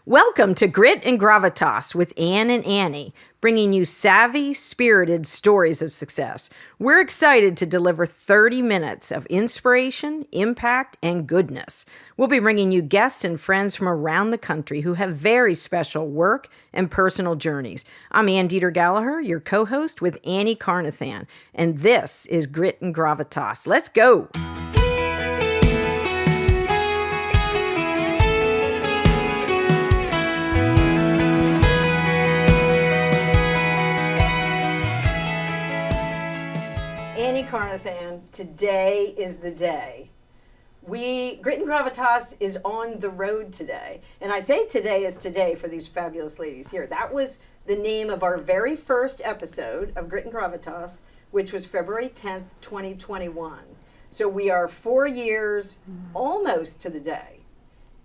Welcome to Grit and Gravitas with Ann and Annie, bringing you savvy, spirited stories of success. We're excited to deliver 30 minutes of inspiration, impact, and goodness. We'll be bringing you guests and friends from around the country who have very special work and personal journeys. I'm Ann Dieter Gallagher, your co-host with Annie Carnathan, and this is Grit and Gravitas. Let's go! Annie Carnathan, today is the day. Grit and Gravitas is on the road today. And I say today is today for these fabulous ladies here. That was the name of our very first episode of Grit and Gravitas, which was February 10th, 2021. So we are 4 years almost to the day.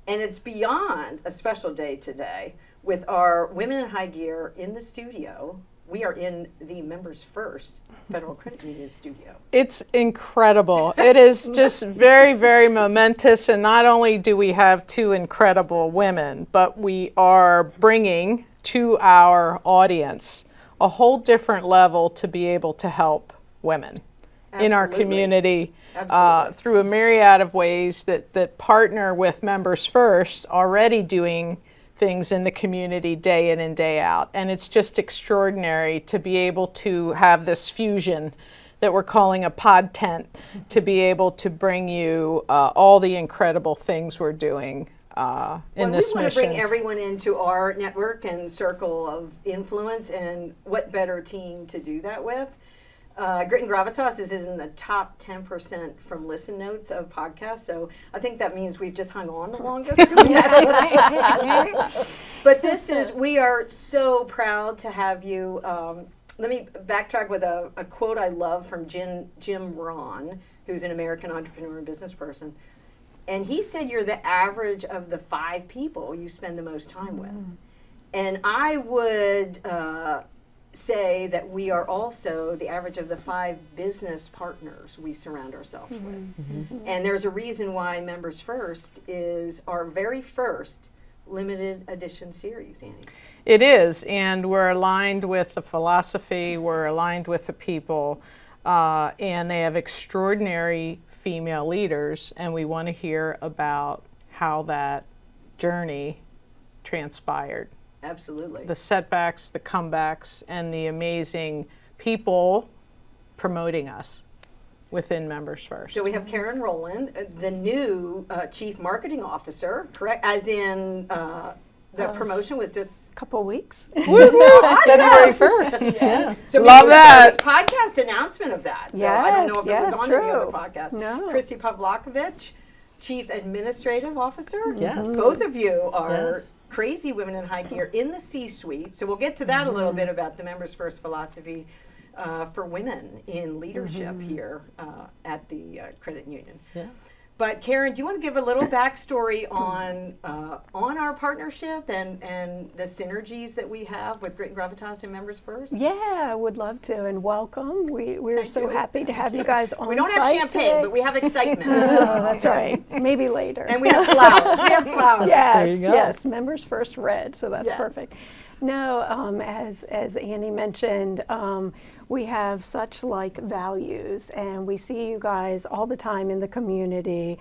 And it's beyond a special day today with our Women in High Gear in the studio. We are in the Members First Federal Credit Union studio. It's incredible. It is just very, very momentous. And not only do we have two incredible women, but we are bringing to our audience a whole different level to be able to help women in our community through a myriad of ways that partner with Members First, already doing things in the community day in and day out. And it's just extraordinary to be able to have this fusion that we're calling a pod tent, to be able to bring you all the incredible things we're doing in this mission. We want to bring everyone into our network and circle of influence, and what better team to do that with? Grit and Gravitas is in the top 10% from listen notes of podcasts, so I think that means we've just hung on the longest. But we are so proud to have you. Let me backtrack with a quote I love from Jim Rohn, who's an American entrepreneur and business person. And he said you're the average of the 5 people you spend the most time with. And I would say that we are also the average of the 5 business partners we surround ourselves with. And there's a reason why Members First is our very first limited edition series, Annie. It is, and we're aligned with the philosophy, we're aligned with the people, and they have extraordinary female leaders, and we want to hear about how that journey transpired. Absolutely. The setbacks, the comebacks, and the amazing people promoting us within Members First. So we have Karen Roland, the new Chief Marketing Officer, correct? As in the promotion was just a couple of weeks. Awesome. February 1st. Yeah. So love that. Podcast announcement of that. So I don't know if it was on any other podcast. No. Christine Pavlakovich, Chief Administrative Officer. Yes. Both of you are crazy women in high gear in the C-suite. So we'll get to that a little bit about the Members First philosophy for women in leadership here at the credit union. Yeah. But Karen, do you want to give a little backstory on our partnership and the synergies that we have with Grit and Gravitas and Members First? Yeah, I would love to, and welcome. We're so happy to have you guys on. We don't have champagne, today. but we have excitement. That's right. Maybe later. And we have flowers. Yes, There you go. yes. Members First red, so that's Yes. perfect. No, as Annie mentioned, we have such like values, and we see you guys all the time in the community.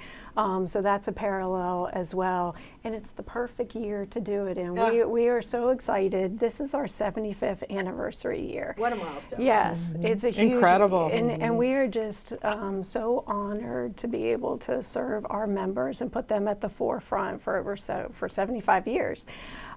So that's a parallel as well, and it's the perfect year to do it in. Yeah. We are so excited. This is our 75th anniversary year. What a milestone. Yes, it's a huge, Incredible. and we are just so honored to be able to serve our members and put them at the forefront for 75 years.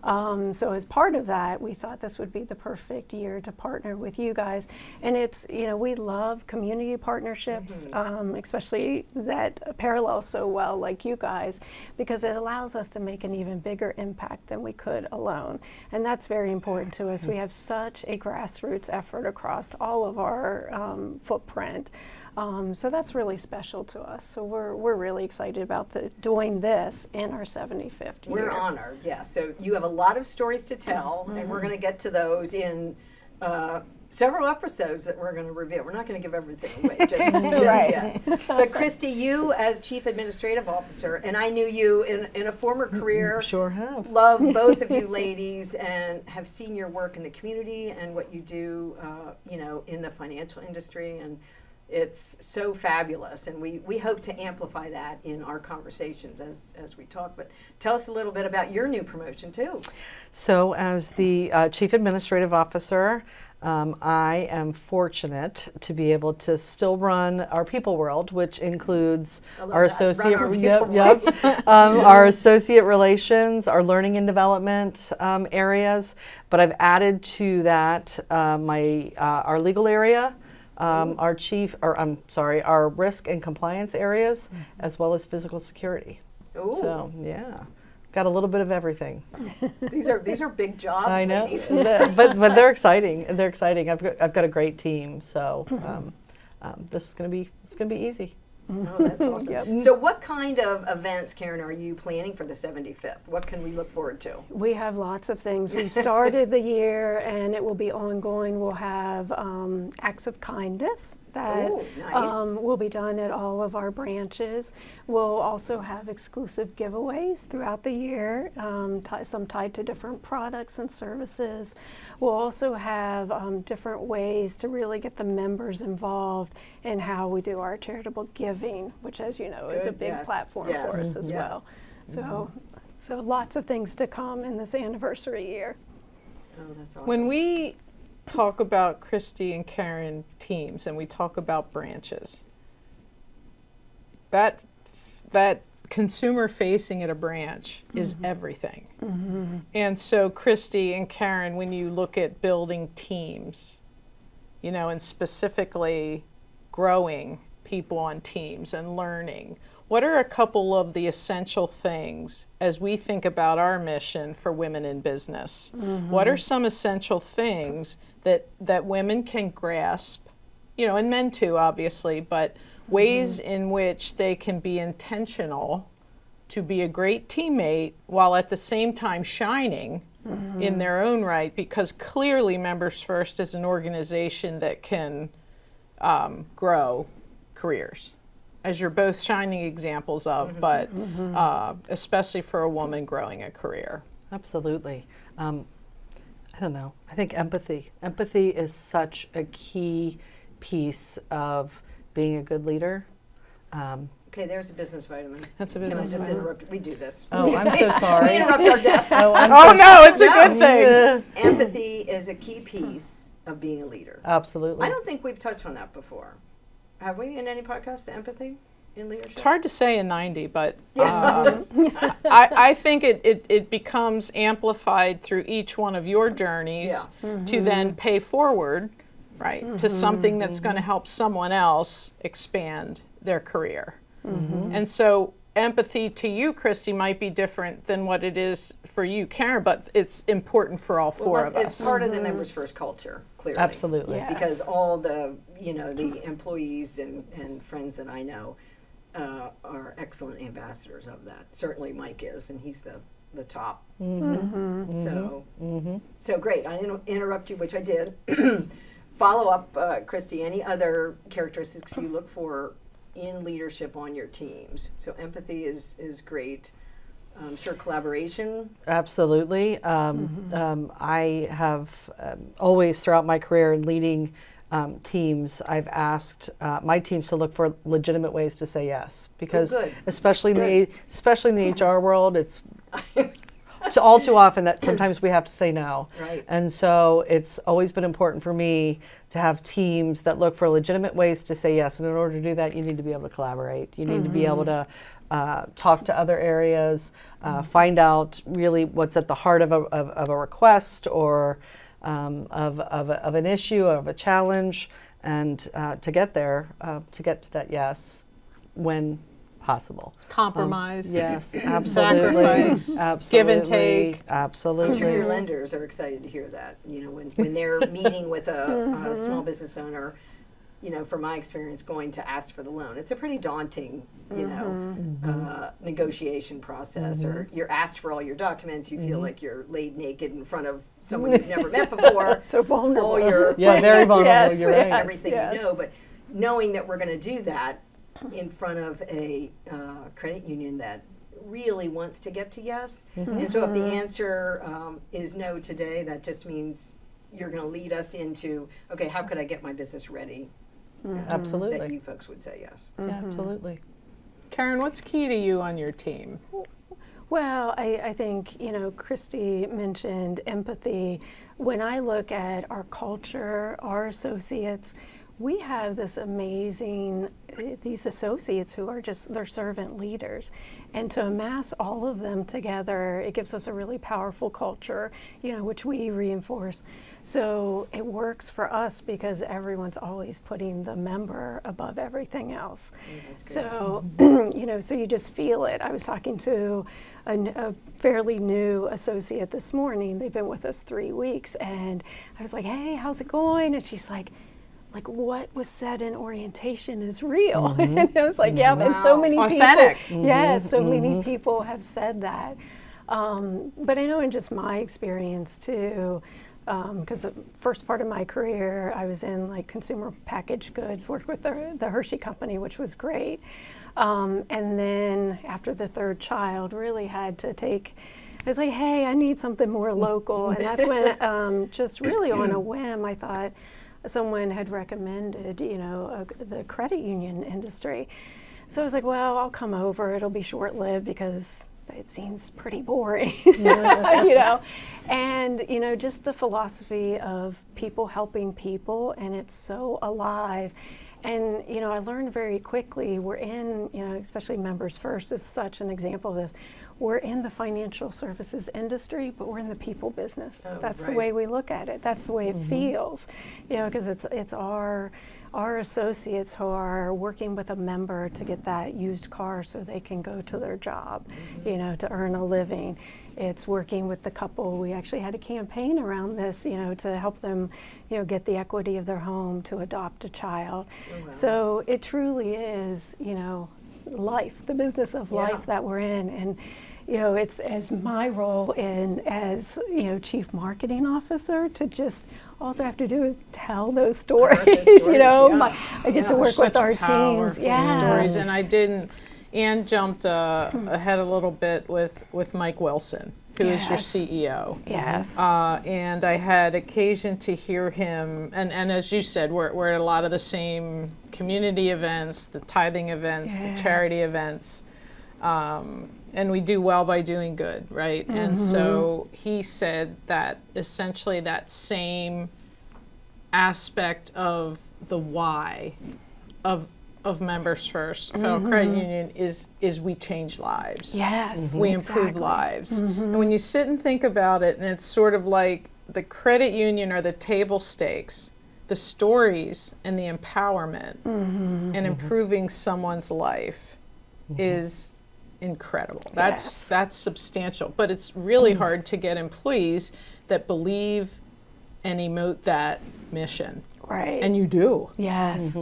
So as part of that, we thought this would be the perfect year to partner with you guys. And it's, we love community partnerships, especially that parallel so well like you guys, because it allows us to make an even bigger impact than we could alone. And that's very important to us. We have such a grassroots effort across all of our footprint. So that's really special to us. So we're really excited about doing this in our 75th year. We're honored, yeah. So you have a lot of stories to tell, and we're going to get to those in several episodes that we're going to reveal. We're not going to give everything away just yet. But Christy, you as Chief Administrative Officer, and I knew you in a former career. Sure have. Love both of you ladies and have seen your work in the community and what you do, in the financial industry. And it's so fabulous. And we hope to amplify that in our conversations as we talk. But tell us a little bit about your new promotion, too. So as the Chief Administrative Officer, I am fortunate to be able to still run our people world, which includes our associate, our associate relations, our learning and development areas. But I've added to that our legal area, our risk and compliance areas, as well as physical security. Ooh. So yeah. Got a little bit of everything. These are big jobs. I know, ladies. but they're exciting. They're exciting. I've got a great team, so this is gonna be easy. Oh, that's awesome. So what kind of events, Karen, are you planning for the 75th? What can we look forward to? We have lots of things. We've started the year and it will be ongoing. We'll have acts of kindness that nice. will be done at all of our branches. We'll also have exclusive giveaways throughout the year, some tied to different products and services. We'll also have different ways to really get the members involved in how we do our charitable giving, which, as you know, is a big platform for us as well. So lots of things to come in this anniversary year. Oh, that's awesome. When we talk about Christy and Karen teams and we talk about branches, that consumer facing at a branch is everything. And so Christy and Karen, when you look at building teams, and specifically growing people on teams and learning, what are a couple of the essential things as we think about our mission for women in business? What are some essential things that women can grasp, and men too, obviously, but ways in which they can be intentional to be a great teammate while at the same time shining in their own right, because clearly Members First is an organization that can grow careers, as you're both shining examples of, but especially for a woman growing a career. Absolutely. I don't know. I think empathy. Empathy is such a key piece of being a good leader. Okay, there's a business vitamin. That's a Can I business just vitamin. interrupt? We do this. Oh, I'm so We sorry. interrupt our guests. Oh no, it's a good thing. Empathy is a key piece of being a leader. Absolutely. I don't think we've touched on that before. Have we in any podcast, empathy in leadership? It's hard to say in 90, but I think it becomes amplified through each one of your journeys to then pay forward, right, to something that's going to help someone else expand their career. And so empathy to you, Christy, might be different than what it is for you, Karen, but it's important for all four of us. It's part of the Members First culture, clearly. Absolutely. Yes. Because all the, the employees and friends that I know are excellent ambassadors of that. Certainly Mike is, and he's the top. So great. I didn't interrupt you, which I did. Follow up, Christy, any other characteristics you look for in leadership on your teams? So empathy is great. I'm sure collaboration. Absolutely. I have always, throughout my career in leading teams, I've asked my teams to look for legitimate ways to say yes, because especially in the HR world, it's all too often that sometimes we have to say no. Right. And so it's always been important for me to have teams that look for legitimate ways to say yes. And in order to do that, you need to be able to collaborate. You need to be able to talk to other areas, find out really what's at the heart of a request or of an issue, of a challenge, and to get there, to get to that yes when possible. Compromise. Yes, absolutely. Sacrifice. Absolutely. Give and take. Absolutely. I'm sure your lenders are excited to hear that. When they're meeting with a small business owner, you know, from my experience, going to ask for the loan. It's a pretty daunting, you know, negotiation process. Or you're asked for all your documents. You feel like you're laid naked in front of someone you've never met before. So vulnerable. All your very vulnerable. Yes, You're right. everything you know, but knowing that we're going to do that in front of a credit union that really wants to get to yes. And so if the answer is no today, that just means you're going to lead us into, okay, how could I get my business ready? Absolutely. That you folks would say yes. Yeah, absolutely. Karen, what's key to you on your team? Well, I think, you know, Christy mentioned empathy. When I look at our culture, our associates, we have this amazing, these associates who are just, they're servant leaders. And to amass all of them together, it gives us a really powerful culture, you know, which we reinforce. So it works for us because everyone's always putting the member above everything else. So, you know, so you just feel it. I was talking to a fairly new associate this morning. They've been with us 3 weeks. And I was like, hey, how's it going? And she's like what was said in orientation is real. And I was like, yeah, and so many Authentic. people, yes, so many people have said that. But I know in just my experience too, because the first part of my career, I was in like consumer packaged goods, worked with the Hershey company, which was great. And then after the third child, really had to take, I was like, hey, I need something more local. And that's when, just really on a whim, I thought, someone had recommended, you know, the credit union industry. So I was like, well, I'll come over. It'll be short-lived because it seems pretty boring, you know. And, you know, just the philosophy of people helping people, and it's so alive. And, you know, I learned very quickly, we're in, you know, especially Members First is such an example of this. We're in the financial services industry, but we're in the people business. That's the way we look at it. That's the way it feels, you know, because it's our associates who are working with a member to get that used car so they can go to their job, you know, to earn a living. It's working with the couple. We actually had a campaign around this, you know, to help them, you know, get the equity of their home to adopt a child. So it truly is, you know, life, the business of life that we're in. And you know, it's as my role in as, you know, chief marketing officer to just, all I have to do is tell those stories, you know. I get to work with our teams. Stories, and Ann jumped ahead a little bit with Mike Wilson, who is your CEO. Yes. And I had occasion to hear him, and as you said, we're at a lot of the same community events, the tithing events, the charity events. And we do well by doing good, right? And so he said that essentially that same aspect of the why of Members First, Federal Credit Union, is we change lives. Yes, we improve lives. And when you sit and think about it, and it's sort of like the credit union are the table stakes, the stories and the empowerment and improving someone's life is incredible. That's substantial, but it's really hard to get employees that believe and emote that mission. Right. And you do. Yes.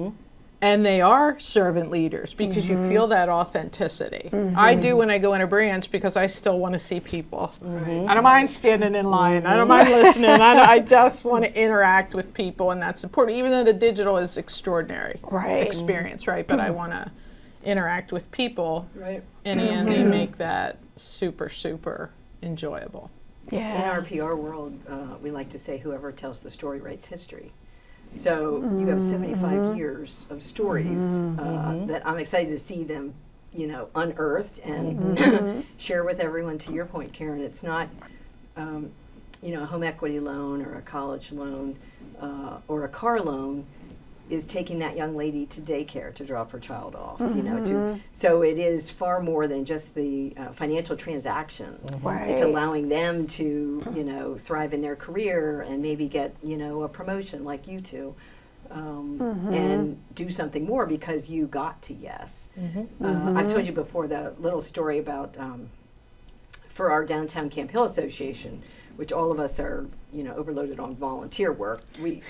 And they are servant leaders because you feel that authenticity. I do when I go in a branch because I still want to see people. I don't mind standing in line. I don't mind listening. I just want to interact with people, and that's important, even though the digital is extraordinary experience, right? But I want to interact with people, and they make that super, super enjoyable. Yeah. In our PR world, we like to say whoever tells the story writes history. So you have 75 years of stories that I'm excited to see them, you know, unearthed and share with everyone. To your point, Karen, it's not, you know, a home equity loan or a college loan or a car loan is taking that young lady to daycare to drop her child off, you know, so it is far more than just the financial transaction. It's allowing them to, you know, thrive in their career and maybe get, you know, a promotion like you two, and do something more because you got to yes. I've told you before the little story about for our Downtown Camp Hill Association, which all of us are, overloaded on volunteer work. We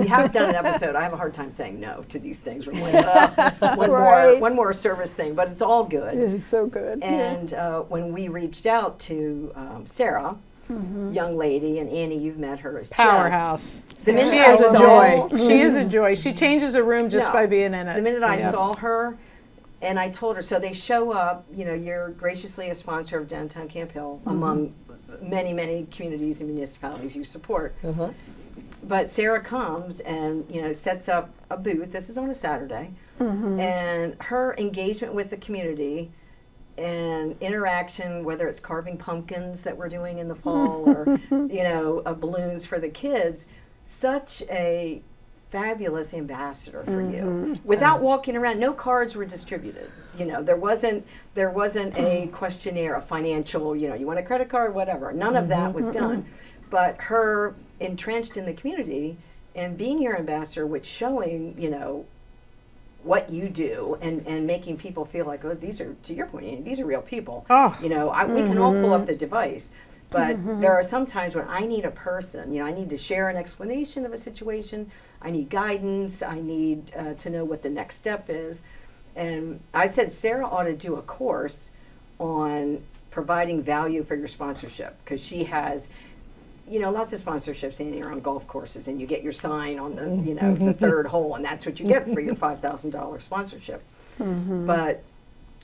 have done an episode. I have a hard time saying no to these things. We're like, one more service thing, but it's all good. It is so good. And when we reached out to Sarah, young lady, and Annie, you've met her as Powerhouse. The minute She I is a saw- joy. She is a joy. She changes a room just No. by being in it. The minute I saw her, and I told her, so they show up, you're graciously a sponsor of Downtown Camp Hill among many, many communities and municipalities you support. But Sarah comes and, sets up a booth. This is on a Saturday. And her engagement with the community and interaction, whether it's carving pumpkins that we're doing in the fall or, balloons for the kids, such a fabulous ambassador for you. Without walking around, no cards were distributed. There wasn't a questionnaire, a financial, you want a credit card, whatever. None of that was done. But her entrenched in the community and being your ambassador, which showing, what you do and making people feel like, oh, these are, to your point, Annie, these are real people. Oh. We can all pull up the device. But there are some times when I need a person, I need to share an explanation of a situation, I need guidance, I need to know what the next step is. And I said Sarah ought to do a course on providing value for your sponsorship, because she has, lots of sponsorships, Annie, are on golf courses, and you get your sign on the, the third hole, and that's what you get for your $5,000 sponsorship. But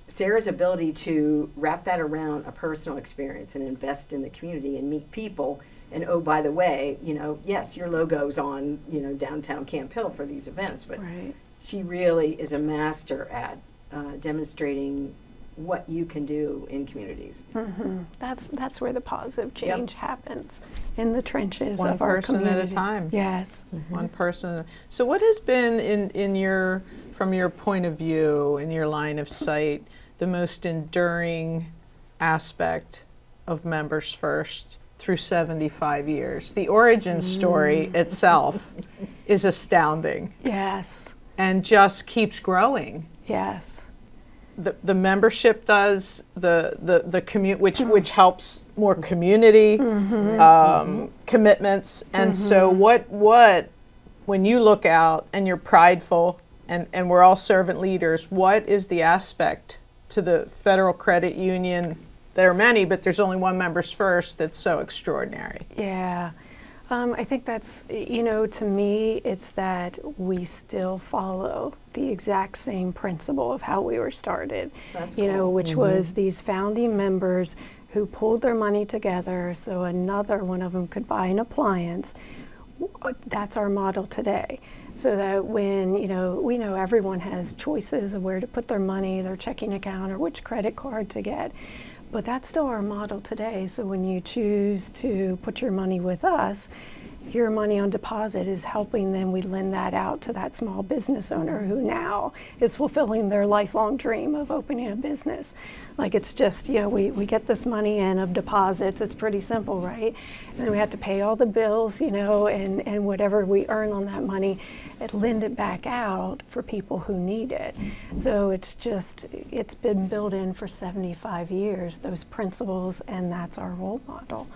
Sarah's ability to wrap that around a personal experience and invest in the community and meet people, and oh, by the way, yes, your logo's on, Downtown Camp Hill for these events, but she really is a master at demonstrating what you can do in communities. That's where the positive change happens, in the trenches One of our person at a communities. time. Yes. One person. So what has been from your point of view, in your line of sight, the most enduring aspect of Members First through 75 years? The origin story itself is astounding Yes. and just keeps growing. Yes. The membership does, the which helps more community commitments. And so what when you look out and you're prideful and we're all servant leaders, what is the aspect to the Federal Credit Union? There are many, but there's only one Members First that's so extraordinary. Yeah. I think that's, to me, it's that we still follow the exact same principle of how we were started. That's Which was these founding members who pulled their money together so another one of them could buy an appliance. That's our model today. So that when, we know everyone has choices of where to put their money, their checking account, or which credit card to get. But that's still our model today. So when you choose to put your money with us, your money on deposit is helping them. We lend that out to that small business owner who now is fulfilling their lifelong dream of opening a business. Like, it's just, we get this money in of deposits. It's pretty simple, right? And then we have to pay all the bills, and whatever we earn on that money, and lend it back out for people who need it. So it's been built in for 75 years, those principles, and that's our role model.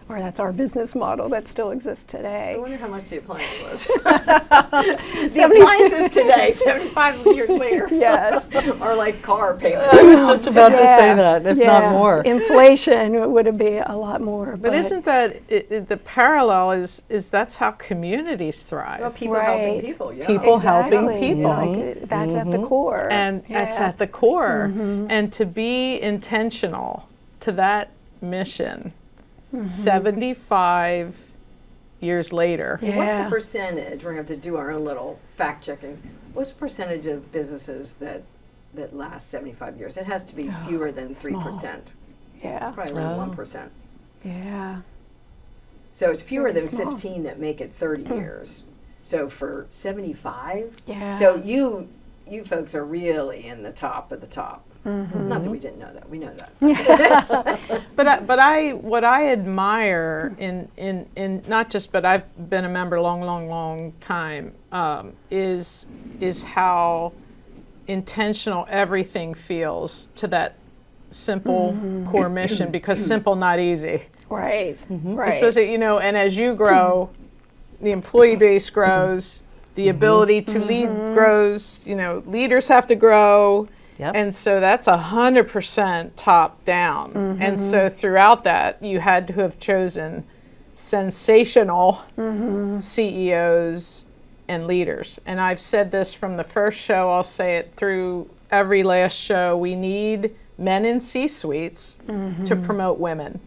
Or that's our business model that still exists today. I wonder how much the appliance was. The appliances today, 75 years later, Yes. are like car payments. I was just about to say that, if not more. Inflation would be a lot more. But isn't that the parallel is that's how communities thrive? Well, people helping people, yeah. People helping Exactly. people. Like, that's at the core. And that's at the core. And to be intentional to that mission 75 years later. Yeah. What's the percentage? We're going to have to do our own little fact checking. What's the percentage of businesses that last 75 years? It has to be fewer than 3%. Yeah. Probably around 1%. Yeah. So it's fewer Very than small. 15 that make it 30 years. So for 75, Yeah. so you folks are really in the top of the top. Not that we didn't know that. We know that. But what I admire in not just, but I've been a member a long time, is how intentional everything feels to that simple core mission, because simple, not easy. Right. Right. Especially, and as you grow, the employee base grows, the ability to lead grows, leaders have to grow. Yep. And so that's 100% top down. And so throughout that, you had to have chosen sensational CEOs and leaders. And I've said this from the first show, I'll say it through every last show. We need men in C-suites to promote women.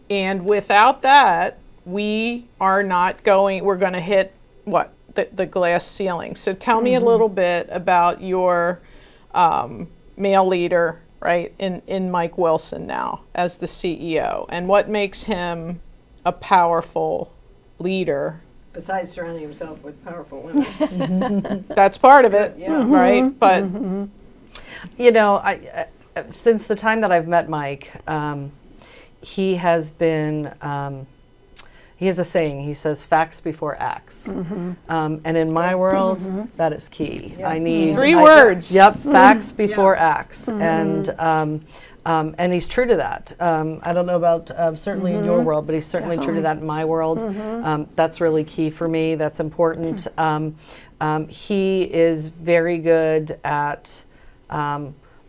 And without that, we are not going, we're going to hit what? The glass ceiling. So tell me a little bit about your male leader, right, in Mike Wilson now as the CEO, and what makes him a powerful leader. Besides surrounding himself with powerful women. That's part of it, Yeah. right? But I since the time that I've met Mike, he has been. He has a saying. He says, "Facts before acts," and in my world, that is key. Yeah. I need three words. Yep, facts before acts, and he's true to that. I don't know about certainly in your world, but he's certainly true to that in my world. That's really key for me. That's important. He is very good at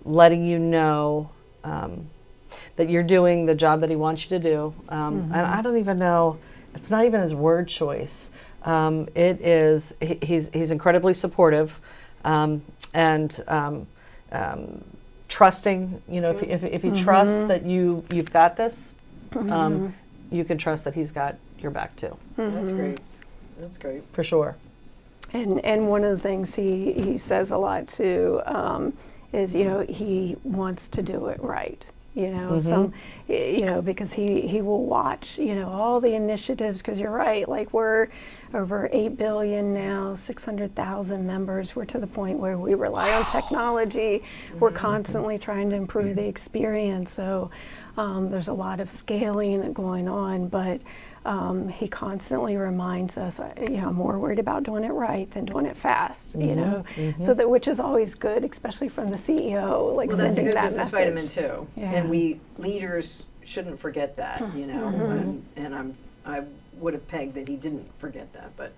letting you know that you're doing the job that he wants you to do. And I don't even know. It's not even his word choice. It is. He's incredibly supportive, and trusting. If he trusts that you've got this, you can trust that he's got your back too. That's great. That's great. For sure. And one of the things he says a lot too is he wants to do it right. Because he will watch all the initiatives, because you're right, like we're over 8 billion now, 600,000 members. We're to the point where we rely on technology. We're constantly trying to improve the experience. So there's a lot of scaling going on, but he constantly reminds us, I'm more worried about doing it right than doing it fast, so that, which is always good, especially from the CEO, like Well, that's a sending good that business message. vitamin too. Yeah. And we leaders shouldn't forget that, and I would have pegged that he didn't forget that, but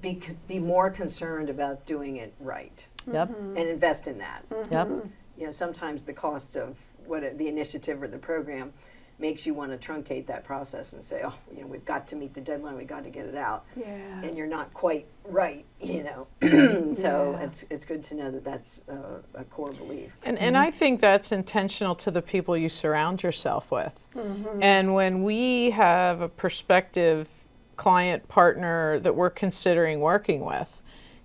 be more concerned about doing it right. Yep. And invest in that. Yep. Sometimes the cost of the initiative or the program makes you want to truncate that process and say, we've got to meet the deadline, we've got to get it out. Yeah. And you're not quite right, So it's good to know that that's a core belief. And I think that's intentional to the people you surround yourself with. And when we have a prospective client partner that we're considering working with,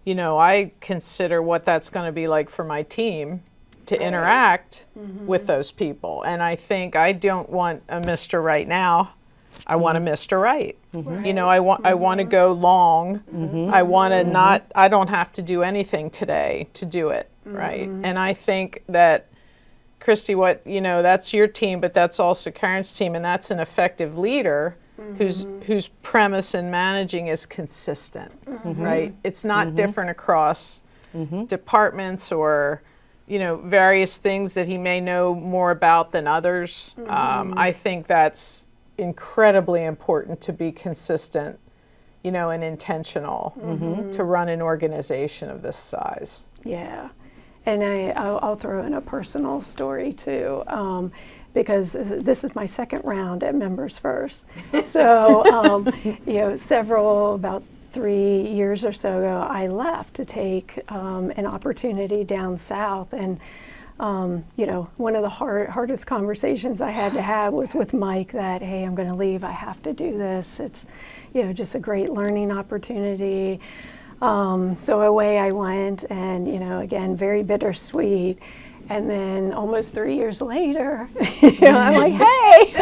I consider what that's going to be like for my team to interact with those people. And I think I don't want a Mr. Right now. I want a Mr. Right. I want to go long. I want to not, I don't have to do anything today to do it, right? And I think that, Christy, that's your team, but that's also Karen's team, and that's an effective leader whose premise in managing is consistent, right? It's not different across departments or various things that he may know more about than others. I think that's incredibly important to be consistent, and intentional to run an organization of this size. Yeah, and I'll throw in a personal story too, because this is my second round at Members First. So, about 3 years or so ago, I left to take an opportunity down south, and one of the hardest conversations I had to have was with Mike that, hey, I'm going to leave, I have to do this. It's just a great learning opportunity. So away I went, and again, very bittersweet. And then almost 3 years later, I'm like, hey,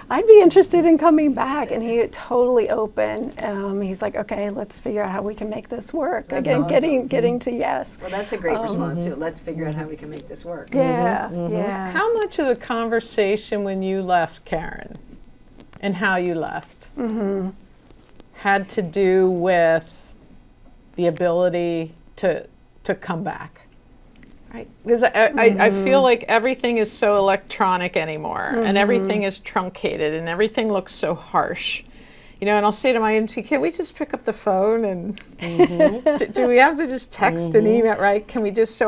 I'd be interested in coming back. And he totally open. He's like, okay, let's figure out how we can make this work. That's Again, awesome. getting to yes. Well, that's a great response too. Let's figure out how we can make this work. Yeah, yeah. How much of the conversation when you left, Karen, and how you left, had to do with the ability to come back? Right, because I feel like everything is so electronic anymore, and everything is truncated, and everything looks so harsh. And I'll say to my MT, can we just pick up the phone and do we have to just text and email, right? Can we just,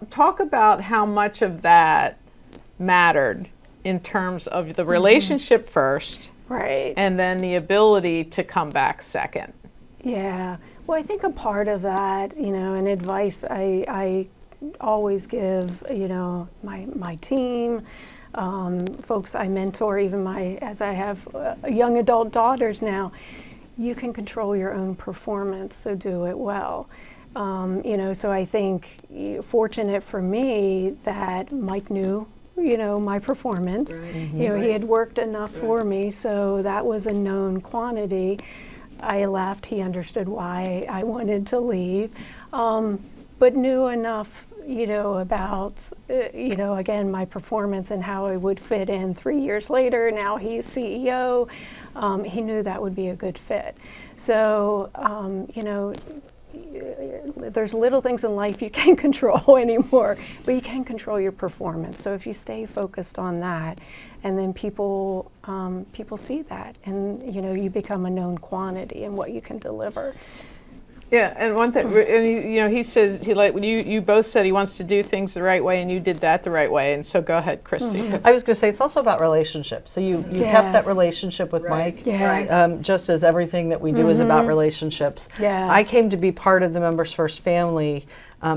talk about how much of that mattered in terms of the relationship first, Right. and then the ability to come back second. Yeah. Well, I think a part of that, and advice I always give, my team, folks I mentor, even as I have young adult daughters now, you can control your own performance, so do it well. So I think fortunate for me that Mike knew, my performance. Right. He had worked enough for me, so that was a known quantity. I left, he understood why I wanted to leave, but knew enough, about, again, my performance and how I would fit in 3 years later. Now he's CEO. He knew that would be a good fit. So, there's little things in life you can't control anymore, but you can control your performance. So if you stay focused on that, and then people see that, and you become a known quantity in what you can deliver. Yeah, and one thing, and he says you both said he wants to do things the right way, and you did that the right way. And so go ahead, Christy. I was going to say it's also about relationships. So you kept that relationship with Mike, Yes. just as everything that we do is about relationships. Yes. I came to be part of the Members First family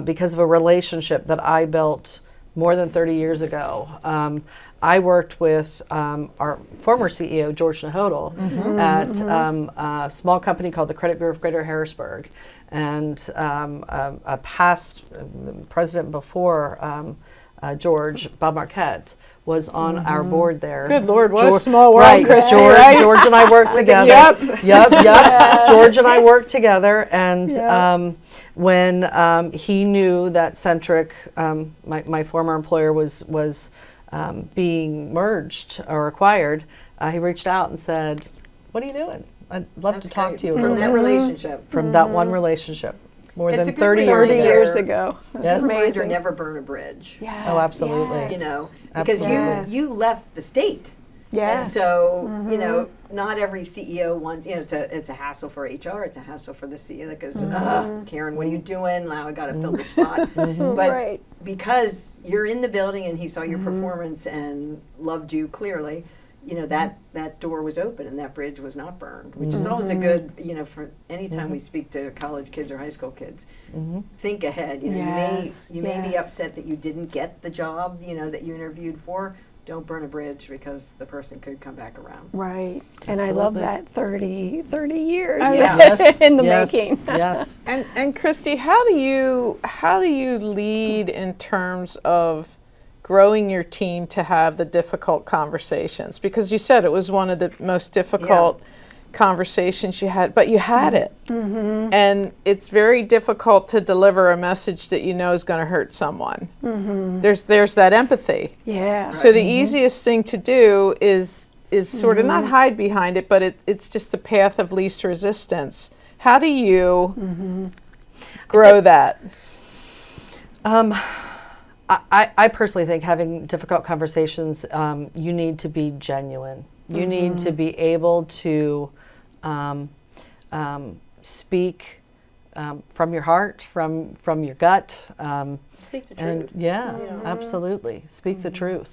because of a relationship that I built more than 30 years ago. I worked with our former CEO, George Nahodel, at a small company called the Credit Bureau of Greater Harrisburg. And a past president before George, Bob Marquette, was on our board there. Good Lord, what a small world, Right, Christy. George and I worked together. Yep. George and I worked together, and when he knew that Centric, my former employer, was being merged or acquired, he reached out and said, "What are you doing? I'd love to talk to you." From that relationship. From that one relationship, more It's a than good 30 years 30 ago. years ago. That's Yes. Reminder, amazing. never burn a bridge. Yes, Oh, absolutely. yes. Because Absolutely. you left the state. And Yes. so, not every CEO wants, it's a hassle for HR, it's a hassle for the CEO because, Karen, what are you doing? Now I got to fill the spot. But Right. because you're in the building and he saw your performance and loved you clearly, that door was open and that bridge was not burned, which is always a good, for any time we speak to college kids or high school kids, think ahead. Yes, You may be yes. upset that you didn't get the job, that you interviewed for. Don't burn a bridge because the person could come back around. Right. And I love Absolutely. that 30 years Yeah. in the Yes, making. Yes. And Christy, how do you lead in terms of growing your team to have the difficult conversations? Because you said it was one of the most difficult conversations you had, but you had it. And it's very difficult to deliver a message that is going to hurt someone. There's that empathy. Yeah. So the easiest thing to do is sort of not hide behind it, but it's just the path of least resistance. How do you grow that? I personally think having difficult conversations, you need to be genuine. You need to be able to speak from your heart, from your gut. Speak the And truth. absolutely. Speak the truth.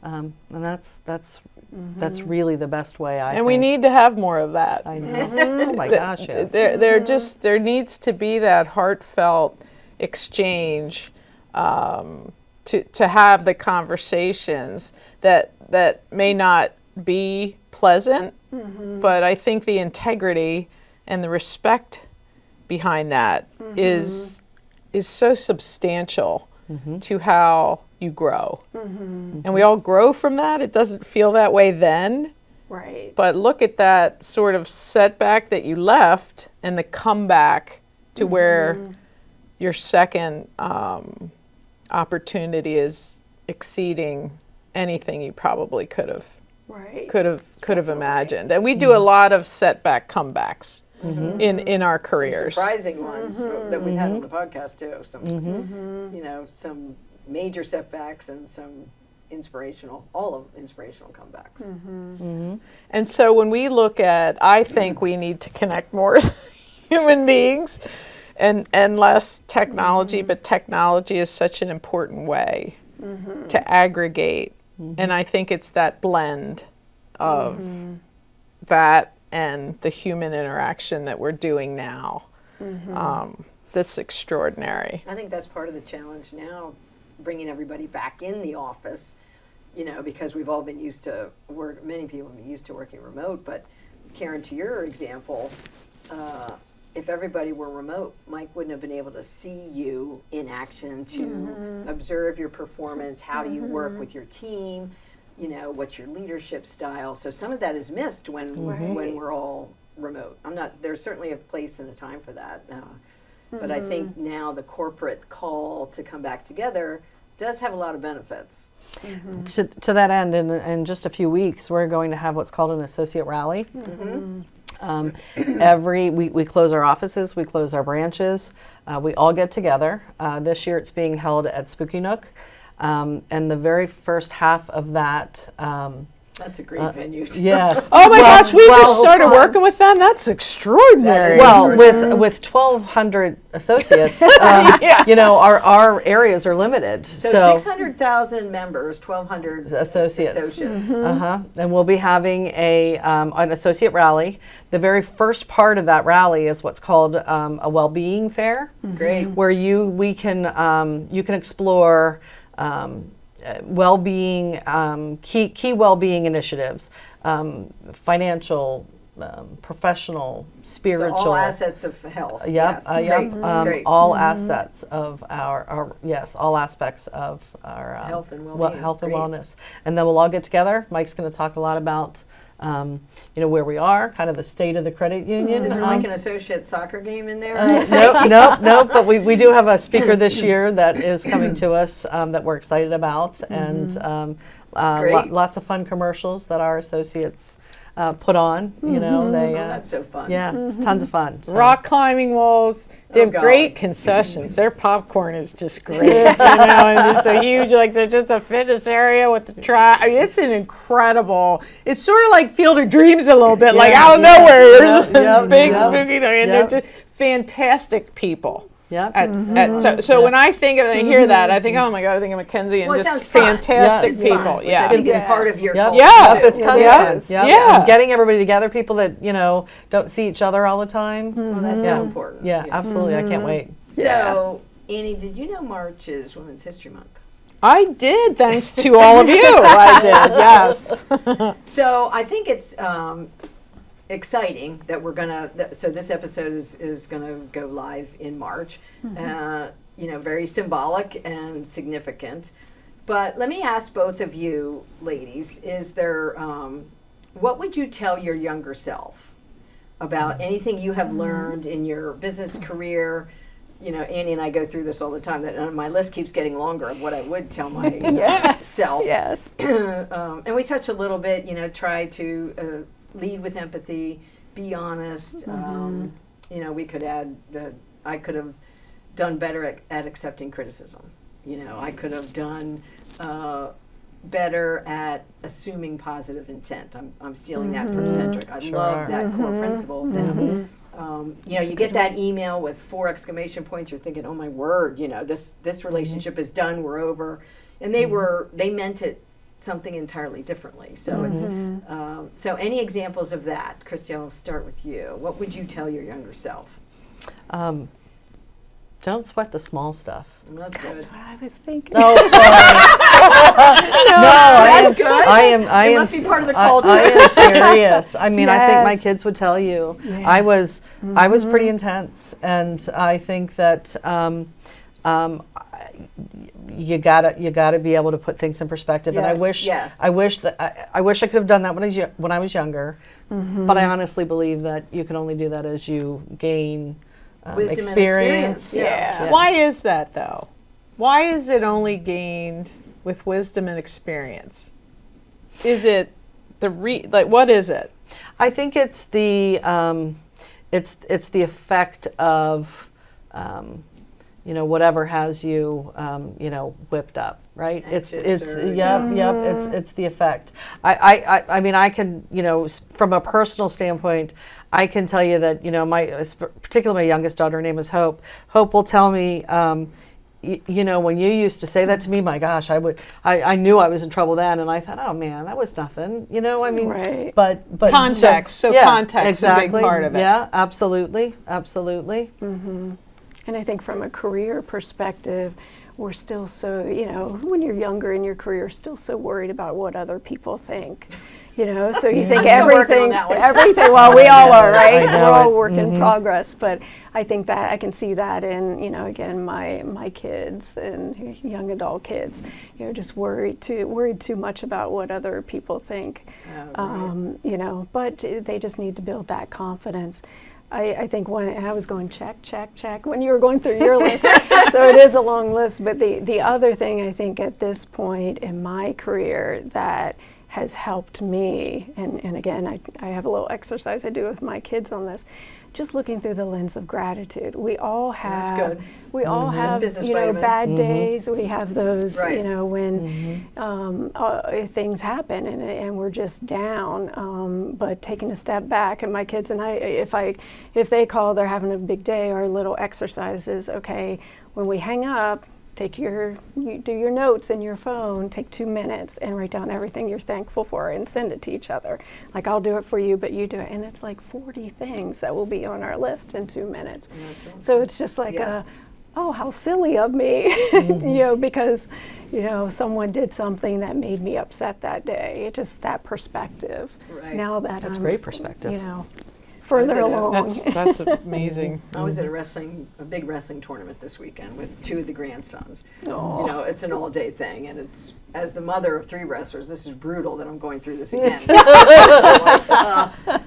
And that's really the best way, I think. And we need to have more of that. I know. Oh my gosh, yes. There needs to be that heartfelt exchange to have the conversations that may not be pleasant, but I think the integrity and the respect behind that is so substantial to how you grow. And we all grow from that. It doesn't feel that way then, Right. but look at that sort of setback that you left and the comeback to where your second opportunity is exceeding anything you probably could have Right. imagined. And we do a lot of setback comebacks. in our Some careers. surprising ones that we've had on the podcast too. Some, you know, some major setbacks and some all of inspirational comebacks. And so when we look at, I think we need to connect more as human beings and less technology, but technology is such an important way to aggregate. And I think it's that blend of that and the human interaction that we're doing now that's extraordinary. I think that's part of the challenge now, bringing everybody back in the office, you know, because we've all been used to many people have been used to working remote. But Karen, to your example, if everybody were remote, Mike wouldn't have been able to see you in action, to observe your performance. How do you work with your team? You know, what's your leadership style? So some of that is missed when we're all remote. There's certainly a place and a time for that. But I think now the corporate call to come back together does have a lot of benefits. To that end, in just a few weeks, we're going to have what's called an associate rally. We close our offices, we close our branches, we all get together. This year it's being held at Spooky Nook, and the very first half of that. That's a great venue. Yes. Oh my gosh, we just started working with them. That's extraordinary. Well, with 1,200 associates, you know, our areas are limited. So 600,000 members, 1,200 associates. And we'll be having an associate rally. The very first part of that rally is what's called a well-being fair. Great. Where you can explore well-being, key well-being initiatives, financial, professional, spiritual. So all assets of health. Yep, Yes. Great. all assets of all aspects of our Health and well-being. health and Great. wellness. And then we'll all get together. Mike's going to talk a lot about you know, where we are, kind of the state of the credit union. Is there like an associate soccer game in there? Nope. But we do have a speaker this year that is coming to us that we're excited about, and lots of fun commercials that our associates put on. You know, That's so fun. yeah, it's tons of fun. So. Rock climbing walls. They have God. great concessions. Their popcorn is just great. You know, and just a huge, like, they're just a fitness area with the track. I mean, it's an incredible, it's sort of like Field of Dreams a little bit, like out of nowhere, there's this big spooky, and they're just fantastic people. Yeah. So when I think of it and hear that, I think, oh my God, I think of Mackenzie and Well, it just sounds fun. fantastic It's people. fun, which Yeah. I think is part of your culture. Yeah. too. It's tons of fun. Yeah. And getting everybody together, people that, you know, don't see each other all the time. Well, that's so important. Yeah, absolutely. I can't wait. So, Annie, did you know March is Women's History Month? I did, thanks to all of you. I did, yes. So I think it's exciting that we're gonna. So this episode is gonna go live in March. You know, very symbolic and significant. But let me ask both of you, ladies: is there what would you tell your younger self about anything you have learned in your business career? You know, Annie and I go through this all the time. That my list keeps getting longer of what I would tell my self. Yes. And we touch a little bit. You know, try to lead with empathy, be honest. You know, we could add that I could have done better at accepting criticism. You know, I could have done better at assuming positive intent. I'm stealing that from Centric. I love that core principle of them. You know, you get that email with 4 exclamation points. You're thinking, oh my word, you know, this relationship is done. We're over. And they meant it something entirely differently. So it's so any examples of that? Christy, I'll start with you. What would you tell your younger self? Don't sweat the small stuff. That's good. That's what I was thinking. Oh, sorry. That's good. I am. It must be part of the culture. I am serious. I mean, I think my Yes. kids would tell you. Yeah. I was pretty intense, and I think that you gotta be able to put things in perspective. Yes, And I wish yes. I wish I could have done that when I was younger. But I honestly believe that you can only do that as you gain Wisdom experience. and experience. Yeah. Why is that, though? Why is it only gained with wisdom and experience? Is it what is it? I think it's the it's the effect of, whatever has you, whipped up, right? Anxious It's or- it's the effect. I mean, I can, from a personal standpoint, I can tell you that, particularly my youngest daughter, her name is Hope. Hope will tell me, when you used to say that to me, my gosh, I knew I was in trouble then, and I thought, oh man, that was nothing, I mean, Right. but Context, so context is a big part of it. Yeah, absolutely. And I think from a career perspective, we're still so, when you're younger in your career, still so worried about what other people think. So you think I'm still working on everything, that one. well, we all are, right? I know We're all it. work in progress, but I think that I can see that in, again, my kids and young adult kids, just worried too much about what other people think. But they just need to build that confidence. I think when I was going check, when you were going through your list, so it is a long list, but the other thing I think at this point in my career that has helped me, and again, I have a little exercise I do with my kids on this, just looking through the lens of gratitude. We all have, good. we all have, business vitamin. bad days. We have those, Right. when things happen and we're just down. But taking a step back, and my kids and I, if they call, they're having a big day, our little exercise is, okay, when we hang up, you do your notes in your phone, take 2 minutes and write down everything you're thankful for and send it to each other. Like, I'll do it for you, but you do it. And it's like 40 things that will be on our list in 2 minutes. So it's just like oh, how silly of me, because, someone did something that made me upset that day. It just that perspective. Right. Now that That's I'm, great perspective. Further at a- along. That's amazing. I was at a big wrestling tournament this weekend with 2 of the grandsons. Aw. It's an all-day thing, and it's, as the mother of 3 wrestlers, this is brutal that I'm going through this again.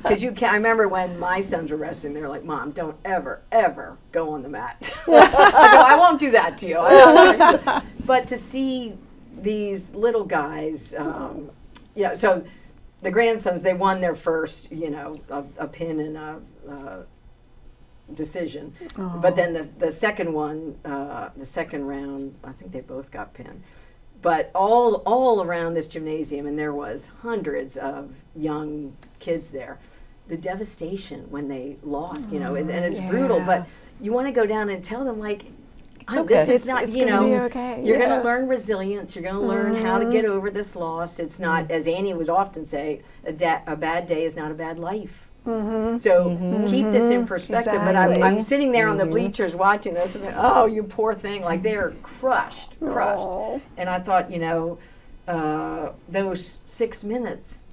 Because I remember when my sons were wrestling, they were like, Mom, don't ever, ever go on the mat. So I won't do that to you. But to see these little guys, so the grandsons, they won their first, a pin and a decision. But then the second one, the second round, I think they both got pinned. But all around this gymnasium, and there was hundreds of young kids there, the devastation when they lost, and it's brutal. But you want to go down and tell them, like, this is not, it's gonna be okay. You're going to learn resilience. You're going to learn how to get over this loss. It's not, as Annie would often say, a bad day is not a bad life. So keep this in perspective. But I'm sitting there on the bleachers watching this, and oh, you poor thing, like they're crushed. Aww. And I thought, those 6 minutes,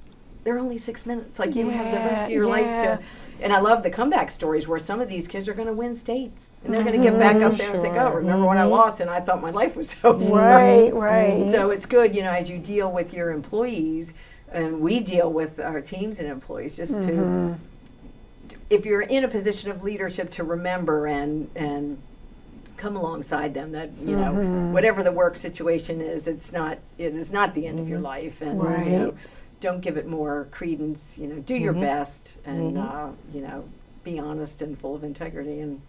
they're only 6 minutes. Like, you have the rest of your life to. And I love the comeback stories where some of these kids are going to win states, and they're going to get back up there and think, oh, remember when I lost and I thought my life was over. Right. So it's good, as you deal with your employees, and we deal with our teams and employees, just to, if you're in a position of leadership, to remember and come alongside them that, whatever the work situation is, it is not the end of your life. And, don't give it more credence, do your best, and, be honest and full of integrity, and,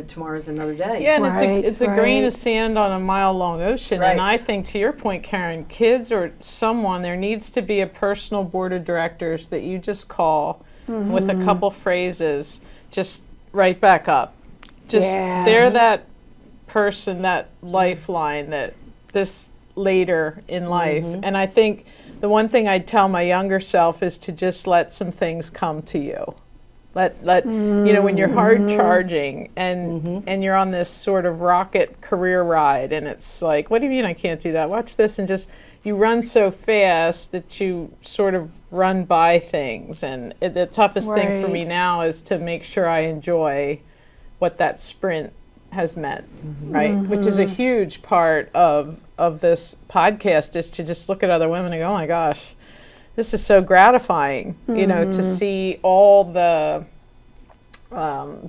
tomorrow's another day. Yeah, and it's a grain of sand on a mile-long ocean. Right. And I think, to your point, Karen, kids or someone, there needs to be a personal board of directors that you just call with a couple phrases, just right back up. They're that person, that lifeline, that this later in life. And I think the one thing I'd tell my younger self is to just let some things come to you. Let when you're hard charging and you're on this sort of rocket career ride, and it's like, what do you mean I can't do that? Watch this, and just you run so fast that you sort of run by things. And the toughest thing for me now is to make sure I enjoy what that sprint has meant, right? Which is a huge part of this podcast, is to just look at other women and go, oh my gosh, this is so gratifying, to see all the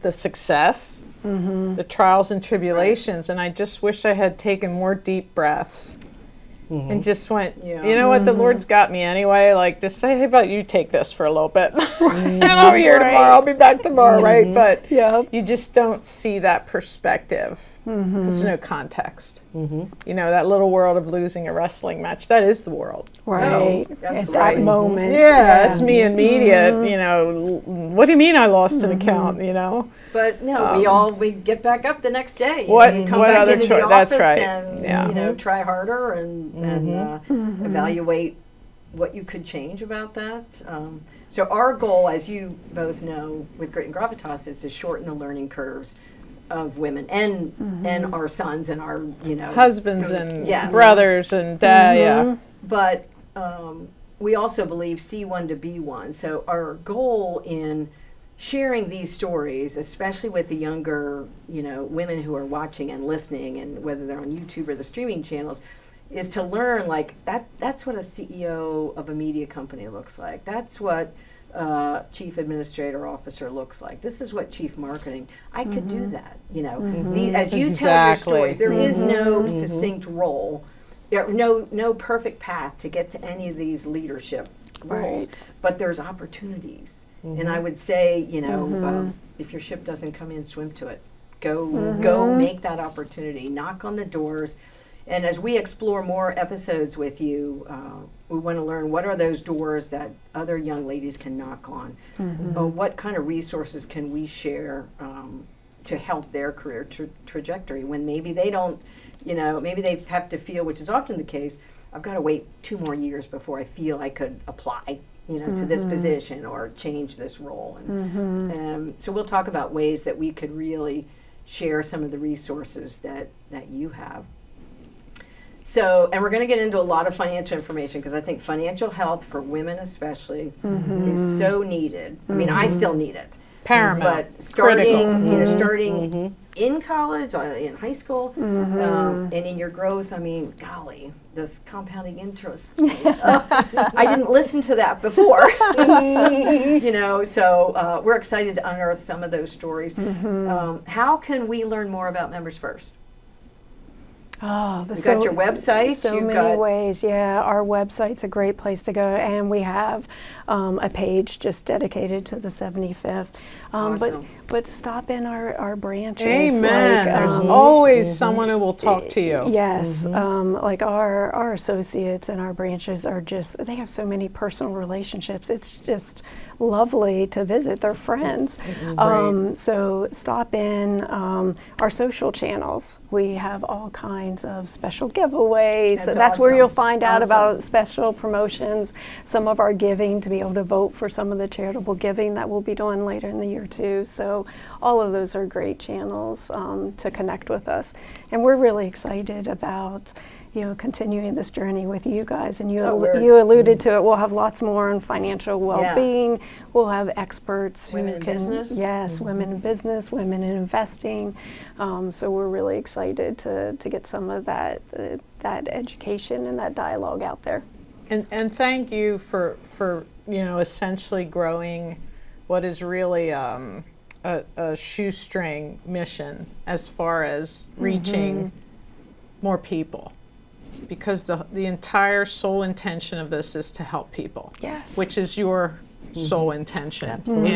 success, the trials and tribulations. And I just wish I had taken more deep breaths and just went, Yeah. you know what, the Lord's got me anyway. Like, just say, hey, about you take this for a little bit. And I'll be here tomorrow. I'll be back tomorrow, right? But you just don't see that perspective. There's no context. You know, that little world of losing a wrestling match, that is the world. Right. At absolutely. that moment. Yeah, it's me in media. You know, what do you mean I lost an account? You know, But no, we get back up the next day. What- and come what back other into choi- the that's office right. and Yeah. you know, try harder and evaluate what you could change about that. So our goal, as you both know, with Grit and Gravitas, is to shorten the learning curves of women and our sons and our husbands and Yes. brothers and dad. Yeah. But we also believe C1 to B1. So our goal in sharing these stories, especially with the younger, women who are watching and listening, and whether they're on YouTube or the streaming channels, is to learn like that's what a CEO of a media company looks like. That's what chief administrator officer looks like. This is what chief marketing. I could do that. As you tell your stories, there is no succinct role. There no perfect path to get to any of these leadership roles, but there's opportunities. And I would say, if your ship doesn't come in, swim to it. Go make that opportunity. Knock on the doors. And as we explore more episodes with you, we want to learn what are those doors that other young ladies can knock on. What kind of resources can we share to help their career trajectory when maybe they don't, maybe they have to feel, which is often the case, I've got to wait 2 more years before I feel I could apply, to this position or change this role. And so we'll talk about ways that we could really share some of the resources that you have. So, and we're going to get into a lot of financial information because I think financial health for women especially is so needed. I mean, I still need it. Paramount. But starting in college, in high school, and in your growth, I mean, golly, this compounding interest. I didn't listen to that before. So we're excited to unearth some of those stories. How can we learn more about Members First? Oh, You've got your website. So you've many got ways. Yeah, our website's a great place to go, and we have a page just dedicated to the 75th. Awesome. But stop in our branches. Amen. Like, There's always someone who will talk to you. Yes, like our associates and our branches are they have so many personal relationships. It's just lovely to visit. They're friends. So stop in our social channels. We have all kinds of special giveaways. That's where awesome. you'll find out Awesome. about special promotions, some of our giving, to be able to vote for some of the charitable giving that we'll be doing later in the year too. So all of those are great channels to connect with us. And we're really excited about continuing this journey with you guys. And you alluded to it. We'll have lots more on financial well-being. We'll have experts Women in business. Yes, women in business, women in investing. So we're really excited to get some of that education and that dialogue out there. And thank you for essentially growing what is really a shoestring mission as far as reaching more people. Because the entire sole intention of this is to help people. Yes. Which is your sole intention. Absolutely.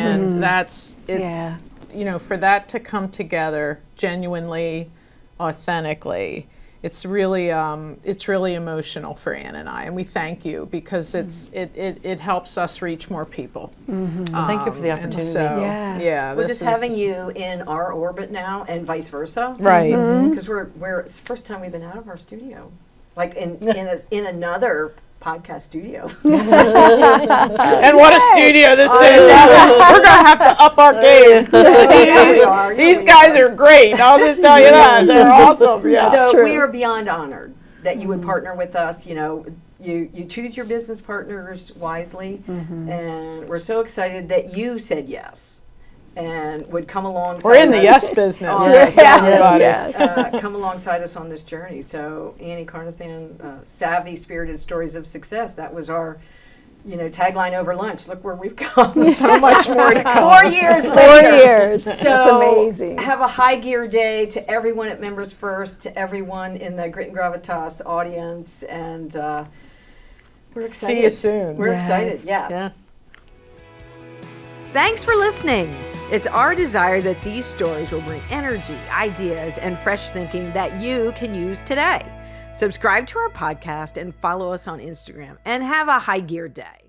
And for that to come together genuinely, authentically, it's really emotional for Ann and I, and we thank you because it helps us reach more people. Thank you for the opportunity. So, Yes. yeah, We're just having you in our orbit now, and vice versa. Right. Because it's the first time we've been out of our studio, like in another podcast studio. And what a studio this is. We're going to have to up our game. These guys are great. I'll just tell you that. They're awesome. Yeah. So we are beyond honored that you would partner with us. You choose your business partners wisely, and we're so excited that you said yes and would come alongside. We're in the us yes business. come alongside us on this journey. So Annie Carnathan, Savvy Spirited Stories of Success, that was our tagline over lunch. Look where we've come. So much more to come. 4 years 4 later. years. So That's amazing. Have a high gear day to everyone at Members First, to everyone in the Grit and Gravitas audience, and we're excited. See you soon. We're Yes. excited. Yes. Yeah. Thanks for listening. It's our desire that these stories will bring energy, ideas, and fresh thinking that you can use today. Subscribe to our podcast and follow us on Instagram, and have a high gear day.